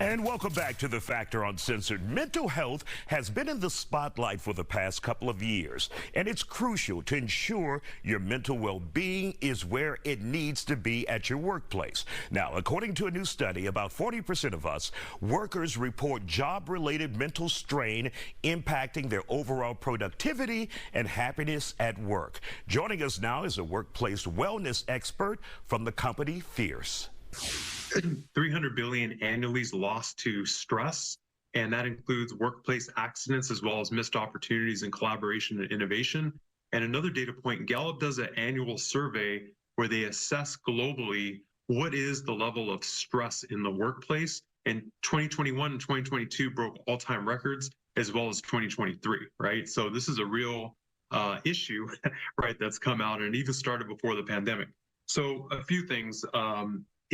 And welcome back to The Factor Uncensored. Mental health has been in the spotlight for the past couple of years, and it's crucial to ensure your mental well-being is where it needs to be at your workplace. Now, according to a new study, about 40% of us workers report job-related mental strain impacting their overall productivity and happiness at work. Joining us now is a workplace wellness expert from the company Fierce. 300 billion annually is lost to stress, and that includes workplace accidents as well as missed opportunities in collaboration and innovation. And another data point, Gallup does an annual survey where they assess globally what is the level of stress in the workplace. And 2021 and 2022 broke all-time records, as well as 2023, right? So this is a real issue, right, that's come out and even started before the pandemic. So a few things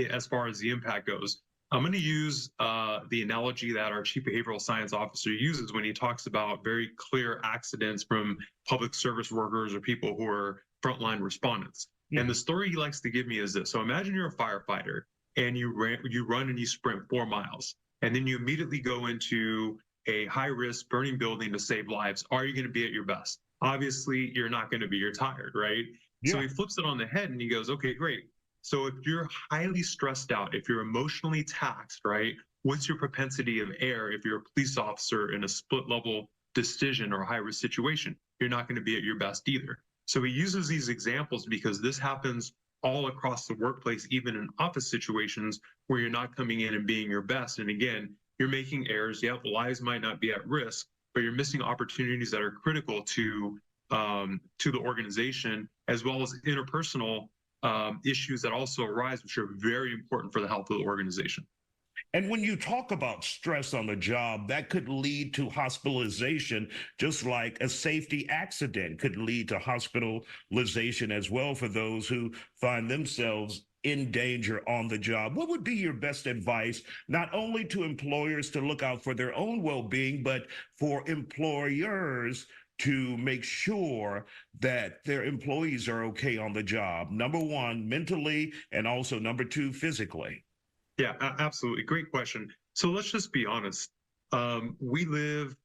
as far as the impact goes. I'm going to use the analogy that our chief behavioral science officer uses when he talks about very clear accidents from public service workers or people who are frontline respondents. And the story he likes to give me is this. So imagine you're a firefighter and you run and you sprint 4 miles, and then you immediately go into a high-risk burning building to save lives. Are you going to be at your best? Obviously, you're not going to be. You're tired, right? Yeah. So he flips it on the head and he goes, okay, great. So if you're highly stressed out, if you're emotionally taxed, right, what's your propensity of error if you're a police officer in a split level decision or high risk situation? You're not going to be at your best either. So he uses these examples because this happens all across the workplace, even in office situations where you're not coming in and being your best. And again, you're making errors. Yeah, lives might not be at risk, but you're missing opportunities that are critical to the organization, as well as interpersonal issues that also arise, which are very important for the health of the organization. And when you talk about stress on the job, that could lead to hospitalization, just like a safety accident could lead to hospitalization as well for those who find themselves in danger on the job. What would be your best advice, not only to employers to look out for their own well-being, but for employers to make sure that their employees are okay on the job? Number one, mentally, and also number two, physically. Yeah, absolutely. Great question. So let's just be honest. We live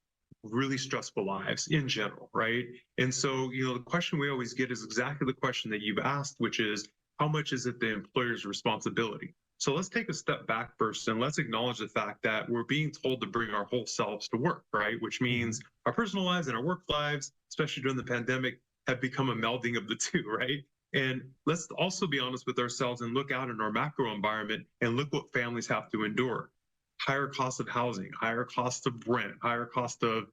really stressful lives in general, right? And so, the question we always get is exactly the question that you've asked, which is, how much is it the employer's responsibility? So let's take a step back first and let's acknowledge the fact that we're being told to bring our whole selves to work, right? Which means our personal lives and our work lives, especially during the pandemic, have become a melding of the two, right? And let's also be honest with ourselves and look out in our macro environment and look what families have to endure. Higher cost of housing, higher cost of rent, higher cost of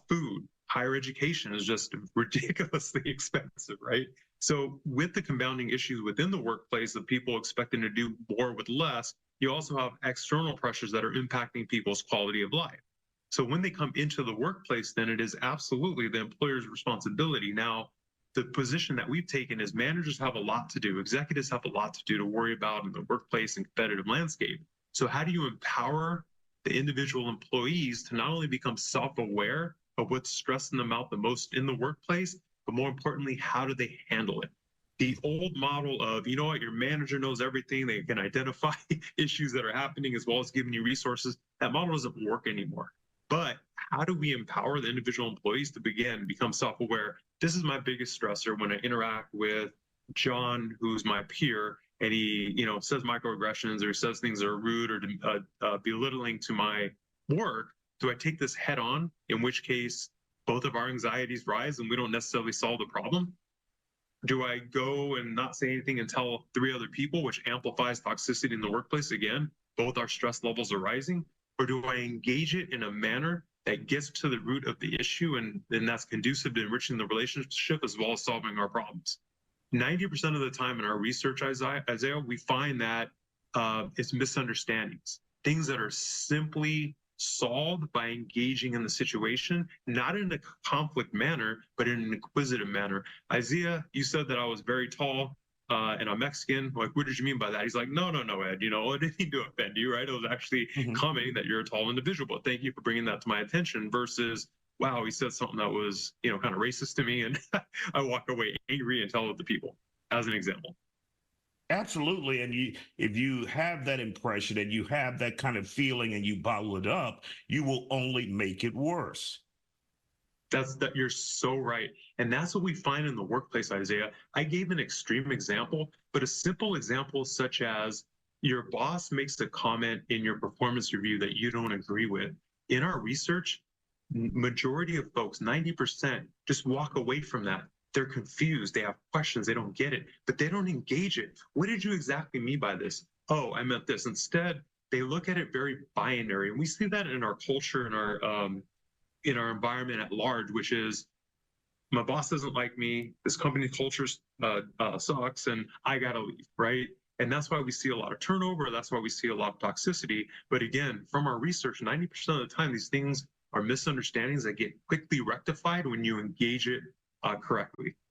food, higher education is just ridiculously expensive, right? So with the compounding issues within the workplace of people expecting to do more with less, you also have external pressures that are impacting people's quality of life. So when they come into the workplace, then it is absolutely the employer's responsibility. Now, the position that we've taken is managers have a lot to do, executives have a lot to do to worry about in the workplace and competitive landscape. So how do you empower the individual employees to not only become self-aware of what's stressing them out the most in the workplace, but more importantly, how do they handle it? The old model of, your manager knows everything, they can identify issues that are happening as well as giving you resources, that model doesn't work anymore. But how do we empower the individual employees to become self-aware? This is my biggest stressor when I interact with John, who's my peer, and he, says microaggressions or says things that are rude or belittling to my work. Do I take this head on, in which case both of our anxieties rise and we don't necessarily solve the problem? Do I go and not say anything and tell 3 other people, which amplifies toxicity in the workplace? Again, both our stress levels are rising. Or do I engage it in a manner that gets to the root of the issue and that's conducive to enriching the relationship as well as solving our problems? 90% of the time in our research, Isaiah, we find that it's misunderstandings, things that are simply solved by engaging in the situation, not in a conflict manner, but in an inquisitive manner. Isaiah, you said that I was very tall and I'm Mexican. Like, what did you mean by that? He's like, no, Ed, I didn't mean to offend you, right? I was actually commenting that you're a tall individual, but thank you for bringing that to my attention versus, wow, he said something that was, kind of racist to me and I walk away angry and tell it to people, as an example. Absolutely. And if you have that impression and you have that kind of feeling and you bottle it up, you will only make it worse. That you're so right. And that's what we find in the workplace, Isaiah. I gave an extreme example, but a simple example such as your boss makes a comment in your performance review that you don't agree with. In our research, majority of folks, 90%, just walk away from that. They're confused, they have questions, they don't get it, but they don't engage it. What did you exactly mean by this? Oh, I meant this. Instead, they look at it very binary. And we see that in our culture, in our environment at large, which is my boss doesn't like me, this company culture sucks, and I gotta leave, right? And that's why we see a lot of turnover. That's why we see a lot of toxicity. But again, from our research, 90% of the time, these things are misunderstandings that get quickly rectified when you engage it correctly.